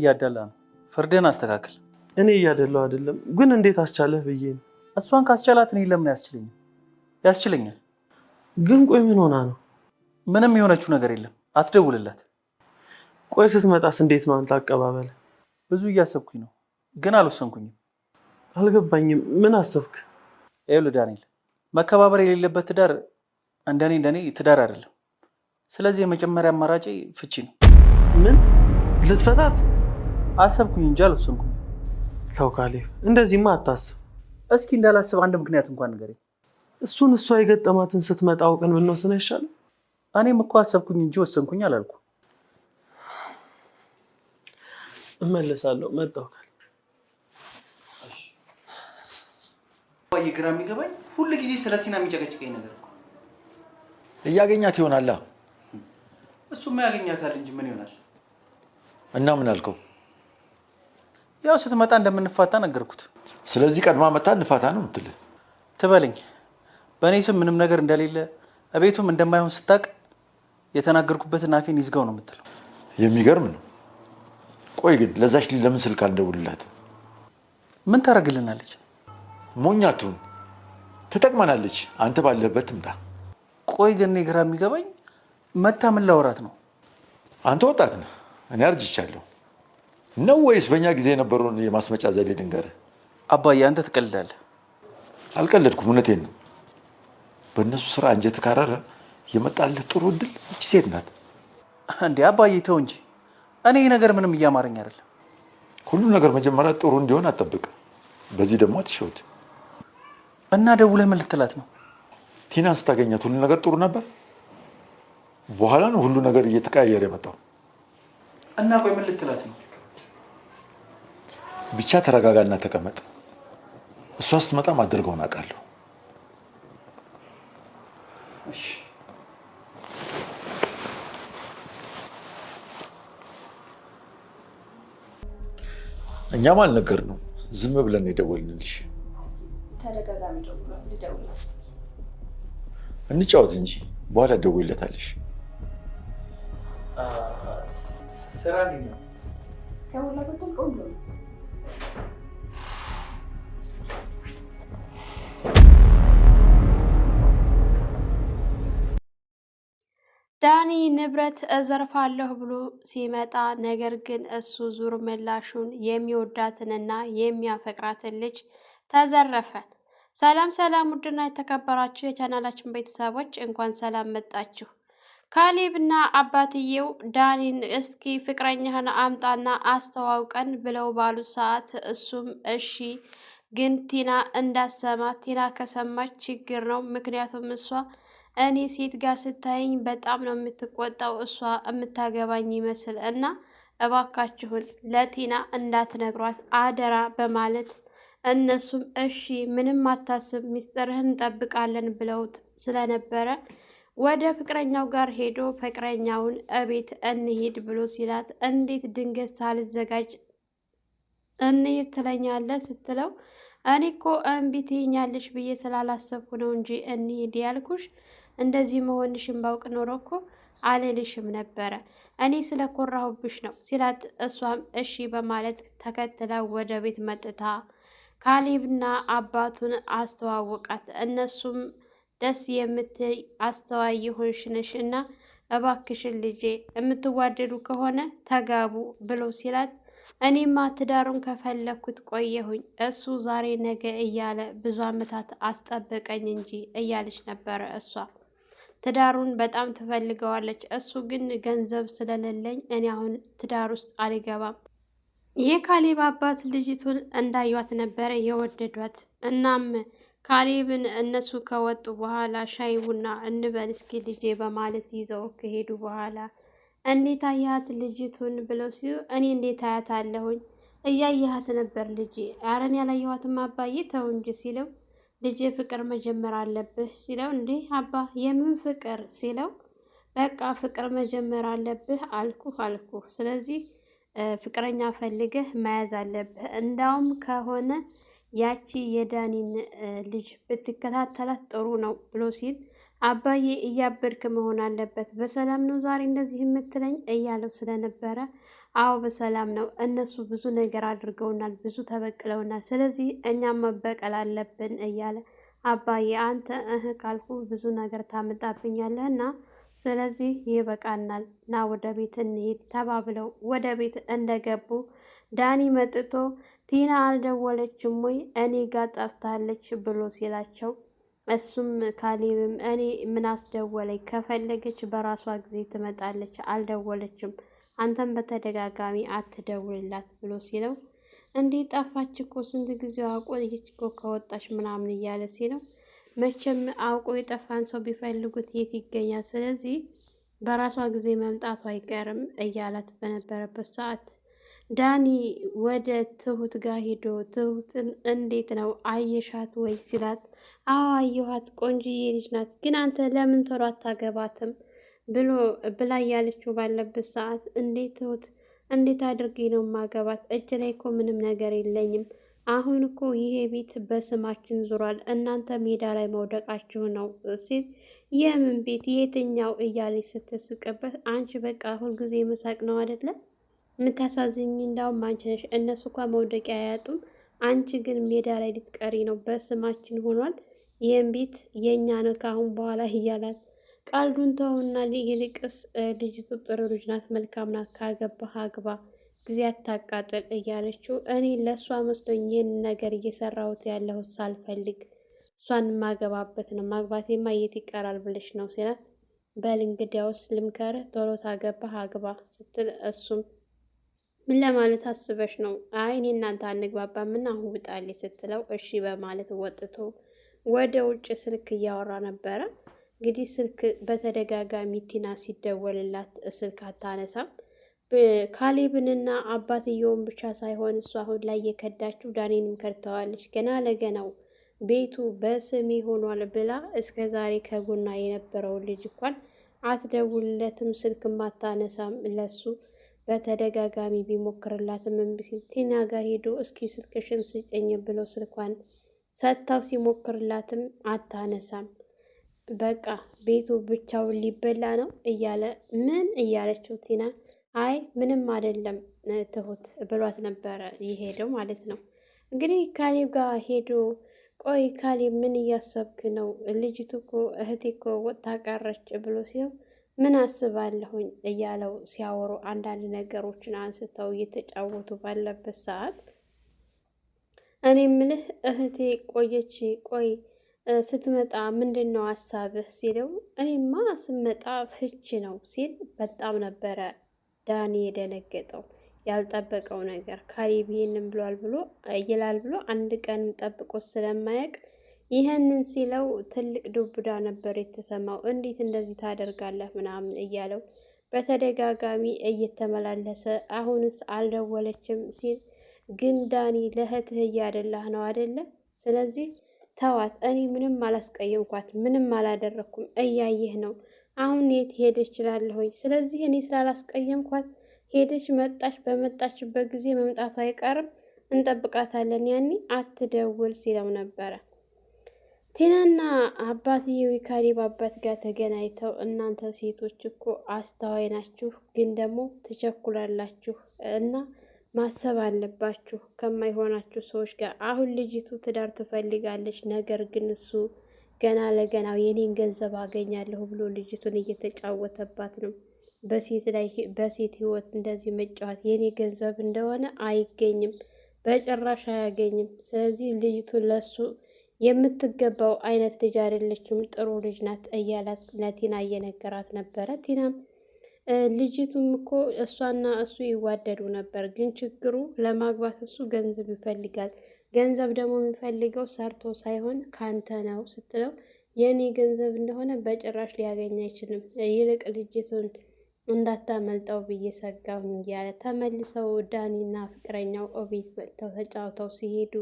እያደላ ነው። ፍርድን አስተካክል። እኔ እያደላው አይደለም፣ ግን እንዴት አስቻለህ ብዬ ነው። እሷን ካስቻላት እኔ ለምን ያስችለኛል? ግን ቆይ ምን ሆና ነው? ምንም የሆነችው ነገር የለም። አትደውልላት። ቆይ ስትመጣስ እንዴት ነው አንተ አቀባበል? ብዙ እያሰብኩኝ ነው፣ ግን አልወሰንኩኝም። አልገባኝም። ምን አሰብክ? ይኸውልህ ዳንኤል፣ መከባበር የሌለበት ትዳር እንደኔ ትዳር አይደለም። ስለዚህ የመጀመሪያ አማራጭ ፍቺ ነው። ምን ልትፈታት አሰብኩኝ እንጂ አልወሰንኩኝ። ተው ካሌብ፣ እንደዚህማ አታስብ። እስኪ እንዳላስብ አንድ ምክንያት እንኳን ንገረኝ። እሱን እሷ የገጠማትን ስትመጣ አውቀን ብንወስን አይሻልም? እኔም እኮ አሰብኩኝ እንጂ ወሰንኩኝ አላልኩ። እመለሳለሁ። መጣሁ ካሌብ። ግራ የሚገባኝ ሁሉ ጊዜ ስለ ቲና የሚጨቀጭቀኝ ነገር ነው። እያገኛት ይሆናላ። እሱማ ያገኛታል እንጂ ምን ይሆናል? እና ምን አልከው? ያው ስትመጣ እንደምንፋታ ነገርኩት። ስለዚህ ቀድማ መጣ እንፋታ ነው የምትልህ? ትበለኝ። በእኔ ስም ምንም ነገር እንደሌለ እቤቱም እንደማይሆን ስታቅ የተናገርኩበትን አፌን ይዝጋው ነው የምትለው። የሚገርም ነው። ቆይ ግን ለዛች ልጅ ለምን ስልክ አልደውልላት? ምን ታደርግልናለች? ሞኛቱን ትጠቅመናለች። አንተ ባለህበት ትምጣ። ቆይ ግን እኔ ግራ የሚገባኝ መታ ምን ላወራት ነው? አንተ ወጣት ነህ፣ እኔ አርጅቻለሁ። ነው ወይስ በእኛ ጊዜ የነበረውን የማስመጫ ዘዴ ልንገርህ? አባዬ አንተ ትቀልዳለህ። አልቀለድኩም፣ እውነቴን ነው። በእነሱ ስራ አንጀት ካረረ የመጣልህ ጥሩ እድል እቺ ሴት ናት። እንዴ አባዬ ተው እንጂ። እኔ ነገር ምንም እያማረኝ አይደለም። ሁሉ ነገር መጀመሪያ ጥሩ እንዲሆን አጠብቅ። በዚህ ደግሞ አትሸወድ። እና ደውለህ ምን ልትላት ነው? ቲናን ስታገኛት ሁሉ ነገር ጥሩ ነበር። በኋላ ነው ሁሉ ነገር እየተቀያየረ የመጣው። እና ቆይ ምን ልትላት ነው? ብቻ ተረጋጋና ተቀመጥ። እሷ ስትመጣ ማድረገውን አውቃለሁ። እሺ። እኛም አልነገርነው፣ ዝም ብለን የደወልንልሽ። ተደጋጋሚ ደውሏል። ልደውልለት እንጫወት እንጂ በኋላ ደውይለታለሽ። ስራ ነው ከሁላ በጣም ቆንጆ ነው። ዳኒ ንብረት እዘርፋለሁ ብሎ ሲመጣ ነገር ግን እሱ ዙር ምላሹን የሚወዳትንና የሚያፈቅራትን ልጅ ተዘረፈ። ሰላም ሰላም! ውድና የተከበራችሁ የቻናላችን ቤተሰቦች እንኳን ሰላም መጣችሁ። ካሌብና አባትየው ዳኒን እስኪ ፍቅረኛህን አምጣና አስተዋውቀን ብለው ባሉ ሰዓት እሱም እሺ፣ ግን ቲና እንዳሰማ፣ ቲና ከሰማች ችግር ነው። ምክንያቱም እሷ እኔ ሴት ጋር ስታየኝ በጣም ነው የምትቆጣው፣ እሷ የምታገባኝ ይመስል እና እባካችሁን ለቲና እንዳትነግሯት አደራ በማለት እነሱም እሺ ምንም አታስብ ሚስጥርህን እንጠብቃለን ብለውት ስለነበረ ወደ ፍቅረኛው ጋር ሄዶ ፍቅረኛውን እቤት እንሂድ ብሎ ሲላት እንዴት ድንገት ሳልዘጋጅ እንሂድ ትለኛለህ ስትለው እኔ እኮ እምቢ ትይኛለሽ ብዬ ስላላሰብኩ ነው እንጂ እንሂድ ያልኩሽ፣ እንደዚህ መሆንሽን ባውቅ ኖሮ እኮ አልልሽም ነበረ፣ እኔ ስለኮራሁብሽ ነው ሲላት እሷም እሺ በማለት ተከትላ ወደ ቤት መጥታ ካሌብና አባቱን አስተዋወቃት። እነሱም ደስ የምትይ አስተዋይ የሆንሽ ነሽ እና እባክሽን ልጄ የምትዋደዱ ከሆነ ተጋቡ ብሎ ሲላት እኔማ ትዳሩን ከፈለኩት ቆየሁኝ፣ እሱ ዛሬ ነገ እያለ ብዙ ዓመታት አስጠበቀኝ እንጂ እያለች ነበረ። እሷ ትዳሩን በጣም ትፈልገዋለች። እሱ ግን ገንዘብ ስለሌለኝ እኔ አሁን ትዳር ውስጥ አልገባም። የካሌብ አባት ልጅቱን እንዳዩት ነበረ የወደዷት። እናም ካሌብን እነሱ ከወጡ በኋላ ሻይ ቡና እንበል እስኪ ልጄ በማለት ይዘው ከሄዱ በኋላ እንዴት አያት ልጅቱን ብለው ሲሉ እኔ እንዴት አያት አለሁኝ እያየሃት ነበር ልጄ። ኧረ እኔ ያላየኋትም አባዬ ተው እንጂ ሲለው ልጄ ፍቅር መጀመር አለብህ ሲለው እንዴ አባ የምን ፍቅር ሲለው በቃ ፍቅር መጀመር አለብህ አልኩህ። ስለዚህ ፍቅረኛ ፈልገህ መያዝ አለብህ። እንዳውም ከሆነ ያቺ የዳኒን ልጅ ብትከታተላት ጥሩ ነው ብሎ ሲል አባዬ እያበድክ መሆን አለበት፣ በሰላም ነው ዛሬ እንደዚህ የምትለኝ እያለው ስለነበረ አዎ በሰላም ነው። እነሱ ብዙ ነገር አድርገውናል፣ ብዙ ተበቅለውናል። ስለዚህ እኛም መበቀል አለብን እያለ አባዬ አንተ ካልኩ ብዙ ነገር ታመጣብኛለህ እና ስለዚህ ይበቃናል፣ ና ወደ ቤት እንሄድ ተባብለው ወደ ቤት እንደገቡ ዳኒ መጥቶ ቲና አልደወለችም ወይ እኔ ጋር ጠፍታለች ብሎ ሲላቸው እሱም ካሌብም እኔ ምን አስደወለኝ፣ ከፈለገች በራሷ ጊዜ ትመጣለች፣ አልደወለችም፣ አንተም በተደጋጋሚ አትደውልላት ብሎ ሲለው እንዴ ጠፋች እኮ ስንት ጊዜዋ ቆየች እኮ ከወጣች ምናምን እያለ ሲለው መቼም አውቆ የጠፋን ሰው ቢፈልጉት የት ይገኛል? ስለዚህ በራሷ ጊዜ መምጣቱ አይቀርም እያላት በነበረበት ሰዓት ዳኒ ወደ ትሁት ጋር ሄዶ ትሁትን እንዴት ነው አየሻት ወይ ሲላት፣ አዎ አየኋት፣ ቆንጅዬ ልጅ ናት፣ ግን አንተ ለምን ቶሎ አታገባትም ብሎ ብላ እያለችው ባለበት ሰዓት እንዴት ትሁት እንዴት አድርጌ ነው ማገባት? እጅ ላይ እኮ ምንም ነገር የለኝም። አሁን እኮ ይሄ ቤት በስማችን ዙሯል። እናንተ ሜዳ ላይ መውደቃችሁ ነው ሲል የምን ቤት የትኛው እያለች ስትስቅበት፣ አንቺ በቃ ሁልጊዜ መሳቅ ነው አይደለም የምታሳዝኝ። እንዳውም አንቺ ነሽ። እነሱ እንኳ መውደቂያ አያጡም። አንቺ ግን ሜዳ ላይ ልትቀሪ ነው። በስማችን ሆኗል። ይህም ቤት የእኛ ነው ካሁን በኋላ እያላት ቃልዱን ተውና ይልቅስ ልጅቱ ጥሩ ልጅ ናት፣ መልካም ናት፣ ካገባህ አግባ፣ ጊዜ አታቃጥል እያለችው እኔ ለእሷ መስሎኝ ይህን ነገር እየሰራሁት ያለሁት ሳልፈልግ እሷን ማገባበት ነው። ማግባቴማ የት ይቀራል ብለሽ ነው ሲላት፣ በል እንግዲያውስ ልምከርህ፣ ቶሎ ታገባህ አግባ ስትል እሱም ምን ለማለት አስበሽ ነው? አይ እኔ እናንተ አንግባባምና አሁን ውጣልኝ ስትለው እሺ በማለት ወጥቶ ወደ ውጭ ስልክ እያወራ ነበረ። እንግዲህ ስልክ በተደጋጋሚ ቲና ሲደወልላት ስልክ አታነሳም። ካሌብንና አባትየውን ብቻ ሳይሆን እሱ አሁን ላይ የከዳችው ዳኔንም ከድተዋለች። ገና ለገናው ቤቱ በስሜ ሆኗል ብላ እስከ ዛሬ ከጎና የነበረውን ልጅ እንኳን አትደውልለትም፣ ስልክም አታነሳም። ለሱ በተደጋጋሚ ቢሞክርላትም እምቢ ሲል ቲና ጋር ሄዶ እስኪ ስልክሽን ስጭኝ ብሎ ስልኳን ሰጥታው ሲሞክርላትም አታነሳም። በቃ ቤቱ ብቻውን ሊበላ ነው እያለ ምን እያለችው ቲና አይ ምንም አይደለም ትሁት ብሏት ነበረ የሄደው ማለት ነው። እንግዲህ ካሌብ ጋር ሄዶ ቆይ ካሌብ ምን እያሰብክ ነው? ልጅቱ እኮ እህቴ እኮ ወጥታ ቀረች ብሎ ሲለው ምን አስባለሁኝ እያለው ሲያወሩ አንዳንድ ነገሮችን አንስተው እየተጫወቱ ባለበት ሰዓት እኔ ምልህ እህቴ ቆየች፣ ቆይ ስትመጣ ምንድን ነው ሀሳብህ ሲለው እኔማ ስመጣ ፍች ነው ሲል በጣም ነበረ ዳኒ የደነገጠው። ያልጠበቀው ነገር ካሌብ ይሄንን ብሏል ብሎ ይላል ብሎ አንድ ቀን ጠብቆ ስለማያውቅ ይህንን ሲለው ትልቅ ዱብዳ ነበር የተሰማው። እንዴት እንደዚህ ታደርጋለህ ምናምን እያለው በተደጋጋሚ እየተመላለሰ አሁንስ አልደወለችም ሲል ግን ዳኒ ለእህትህ እያደላህ ነው አይደለ? ስለዚህ ተዋት፣ እኔ ምንም አላስቀየምኳት፣ ምንም አላደረኩም፣ እያየህ ነው። አሁን የት ሄደች እችላለሁኝ። ስለዚህ እኔ ስላላስቀየምኳት ሄደች መጣች፣ በመጣችበት ጊዜ መምጣቱ አይቀርም፣ እንጠብቃታለን፣ ያኔ አትደውል ሲለው ነበረ። ቲናና አባትየው የካሌብ አባት ጋር ተገናኝተው እናንተ ሴቶች እኮ አስተዋይ ናችሁ፣ ግን ደግሞ ትቸኩላላችሁ እና ማሰብ አለባችሁ ከማይሆናችሁ ሰዎች ጋር። አሁን ልጅቱ ትዳር ትፈልጋለች፣ ነገር ግን እሱ ገና ለገናው የኔን ገንዘብ አገኛለሁ ብሎ ልጅቱን እየተጫወተባት ነው። በሴት ህይወት እንደዚህ መጫወት የኔ ገንዘብ እንደሆነ አይገኝም፣ በጭራሽ አያገኝም። ስለዚህ ልጅቱ ለሱ የምትገባው አይነት ልጅ አይደለችም፣ ጥሩ ልጅ ናት እያላት ለቲና እየነገራት ነበረ። ቲናም ልጅቱም እኮ እሷና እሱ ይዋደዱ ነበር፣ ግን ችግሩ ለማግባት እሱ ገንዘብ ይፈልጋል። ገንዘብ ደግሞ የሚፈልገው ሰርቶ ሳይሆን ካንተ ነው ስትለው የእኔ ገንዘብ እንደሆነ በጭራሽ ሊያገኝ አይችልም፣ ይልቅ ልጅቱን እንዳታመልጠው ብዬ ሰጋሁኝ እያለ ተመልሰው ዳኒና ፍቅረኛው እቤት መጥተው ተጫውተው ሲሄዱ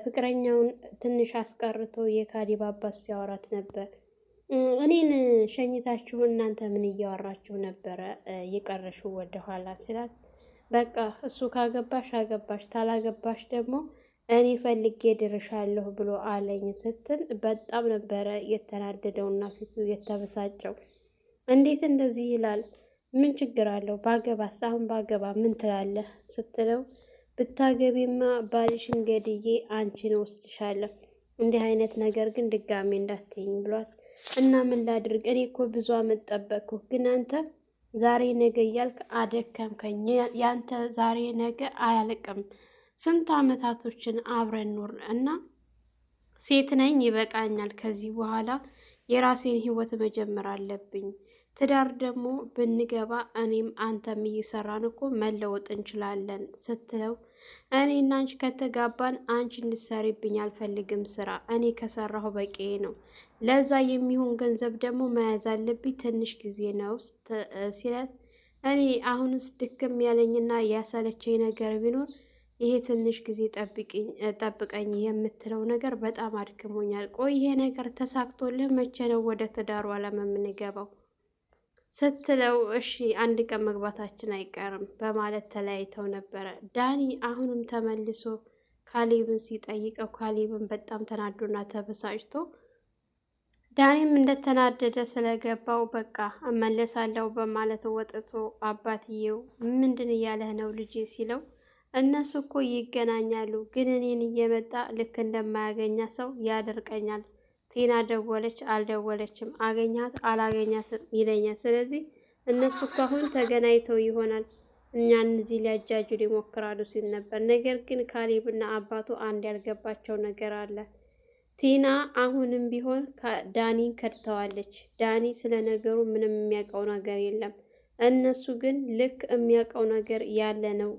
ፍቅረኛውን ትንሽ አስቀርቶ የካሌብ አባት ሲያወራት ነበር። እኔን ሸኝታችሁ እናንተ ምን እያወራችሁ ነበረ የቀረሽው ወደኋላ ሲላት፣ በቃ እሱ ካገባሽ አገባሽ፣ ታላገባሽ ደግሞ እኔ ፈልጌ ድርሻለሁ ብሎ አለኝ ስትል በጣም ነበረ የተናደደውና ፊቱ የተበሳጨው። እንዴት እንደዚህ ይላል? ምን ችግር አለው ባገባስ? አሁን ባገባ ምን ትላለህ ስትለው ብታገቢማ ባልሽን ገድዬ አንቺን ወስድሻለሁ። እንዲህ አይነት ነገር ግን ድጋሜ እንዳትይኝ ብሏት እና ምን ላድርግ? እኔ እኮ ብዙ አመት ጠበቅኩ፣ ግን አንተ ዛሬ ነገ እያልክ አደከምከኝ። ያንተ ዛሬ ነገ አያልቅም። ስንት አመታቶችን አብረን ኖር እና ሴት ነኝ፣ ይበቃኛል። ከዚህ በኋላ የራሴን ህይወት መጀመር አለብኝ። ትዳር ደግሞ ብንገባ እኔም አንተም እየሰራን እኮ መለወጥ እንችላለን ስትለው እኔ እና አንቺ ከተጋባን አንቺ እንድትሰሪብኝ አልፈልግም ስራ፣ እኔ ከሰራሁ በቂ ነው። ለዛ የሚሆን ገንዘብ ደግሞ መያዝ አለብኝ፣ ትንሽ ጊዜ ነው ሲለት እኔ አሁንስ ድክም ያለኝና ያሰለቸኝ ነገር ቢኖር ይሄ ትንሽ ጊዜ ጠብቀኝ የምትለው ነገር በጣም አድክሞኛል። ቆይ ይሄ ነገር ተሳክቶልህ መቼ ነው ወደ ትዳሩ ዓለም የምንገባው ስትለው እሺ አንድ ቀን መግባታችን አይቀርም በማለት ተለያይተው ነበረ። ዳኒ አሁንም ተመልሶ ካሌብን ሲጠይቀው ካሌብን በጣም ተናዶና ተበሳጭቶ ዳኒም እንደተናደደ ስለገባው በቃ እመለሳለሁ በማለት ወጥቶ አባትየው ምንድን እያለህ ነው ልጄ ሲለው እነሱ እኮ ይገናኛሉ፣ ግን እኔን እየመጣ ልክ እንደማያገኛ ሰው ያደርቀኛል። ቲና ደወለች አልደወለችም፣ አገኛት አላገኛትም ይለኛል። ስለዚህ እነሱ ካሁን ተገናኝተው ይሆናል እኛን እዚህ ሊያጃጁል ይሞክራሉ ሲል ነበር። ነገር ግን ካሌብና አባቱ አንድ ያልገባቸው ነገር አለ። ቲና አሁንም ቢሆን ዳኒን ከድተዋለች። ዳኒ ስለ ነገሩ ምንም የሚያውቀው ነገር የለም። እነሱ ግን ልክ የሚያውቀው ነገር ያለ ነው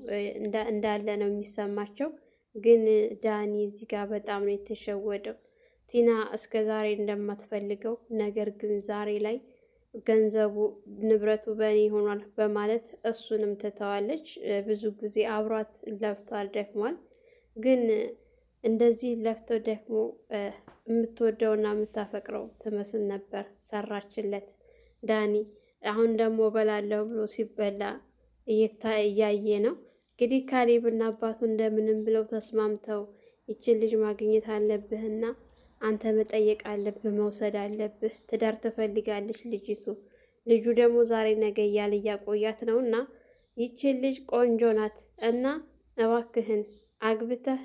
እንዳለ ነው የሚሰማቸው። ግን ዳኒ እዚህ ጋር በጣም ነው የተሸወደው። ቲና እስከ ዛሬ እንደማትፈልገው ነገር ግን ዛሬ ላይ ገንዘቡ ንብረቱ በእኔ ሆኗል በማለት እሱንም ትተዋለች። ብዙ ጊዜ አብሯት ለፍቷል፣ ደክሟል። ግን እንደዚህ ለፍቶ ደክሞ የምትወደውና የምታፈቅረው ትመስል ነበር ሰራችለት ዳኒ። አሁን ደግሞ በላለሁ ብሎ ሲበላ እያየ ነው። እንግዲህ ካሌብና አባቱ እንደምንም ብለው ተስማምተው ይችን ልጅ ማግኘት አለብህና አንተ መጠየቅ አለብህ፣ መውሰድ አለብህ። ትዳር ትፈልጋለች ልጅቱ። ልጁ ደግሞ ዛሬ ነገ እያለ እያቆያት ነው እና ይችን ልጅ ቆንጆ ናት እና እባክህን አግብተህ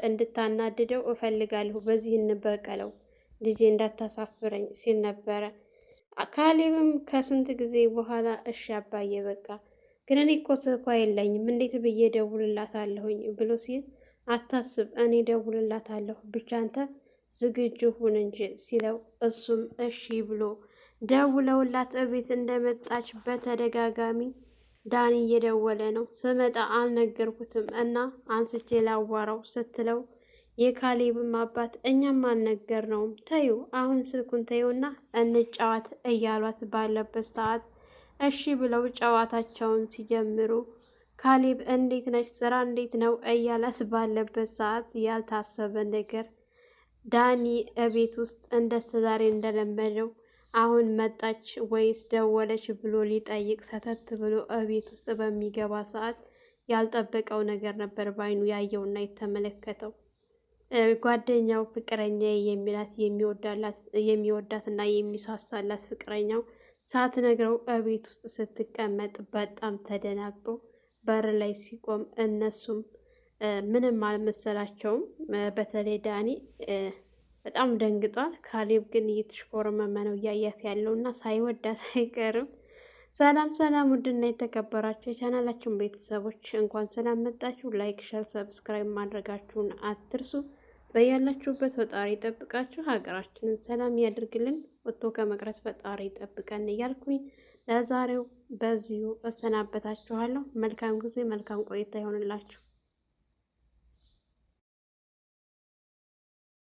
እንድታናድደው እፈልጋለሁ። በዚህ እንበቀለው፣ ልጄ እንዳታሳፍረኝ ሲል ነበረ። ካሌብም ከስንት ጊዜ በኋላ እሺ አባዬ በቃ ግን እኔ እኮ ስልኳ የለኝም እንዴት ብዬ ደውልላታለሁኝ ብሎ ሲል አታስብ እኔ ደውልላታለሁ ብቻ አንተ ዝግጁ ሁን እንጂ ሲለው እሱም እሺ ብሎ ደውለውላት እቤት እንደመጣች በተደጋጋሚ ዳኒ እየደወለ ነው። ስመጣ አልነገርኩትም እና አንስቼ ላዋራው ስትለው የካሌብም አባት እኛም አልነገርነውም፣ ተዩ አሁን ስልኩን ተዩና እንጫዋት እያሏት ባለበት ሰዓት እሺ ብለው ጨዋታቸውን ሲጀምሩ ካሌብ እንዴት ነች ስራ እንዴት ነው እያላት ባለበት ሰዓት ያልታሰበ ነገር ዳኒ እቤት ውስጥ እንደስተዛሬ እንደለመደው አሁን መጣች ወይስ ደወለች ብሎ ሊጠይቅ ሰተት ብሎ እቤት ውስጥ በሚገባ ሰዓት ያልጠበቀው ነገር ነበር ባይኑ ያየውና የተመለከተው። ጓደኛው ፍቅረኛ የሚላት የሚወዳትና የሚሳሳላት ፍቅረኛው ሳትነግረው እቤት ውስጥ ስትቀመጥ በጣም ተደናግጦ በር ላይ ሲቆም እነሱም ምንም አልመሰላቸውም። በተለይ ዳኒ በጣም ደንግጧል። ካሌብ ግን እየተሽኮረመመ ነው እያያት ያለውና ሳይወዳት አይቀርም። ሰላም ሰላም! ውድና የተከበራችሁ የቻናላችን ቤተሰቦች እንኳን ሰላም መጣችሁ። ላይክ፣ ሸር፣ ሰብስክራይብ ማድረጋችሁን አትርሱ። በያላችሁበት ፈጣሪ ይጠብቃችሁ፣ ሀገራችንን ሰላም ያድርግልን፣ ወጥቶ ከመቅረት ፈጣሪ ይጠብቀን እያልኩኝ ለዛሬው በዚሁ እሰናበታችኋለሁ። መልካም ጊዜ፣ መልካም ቆይታ ይሆንላችሁ።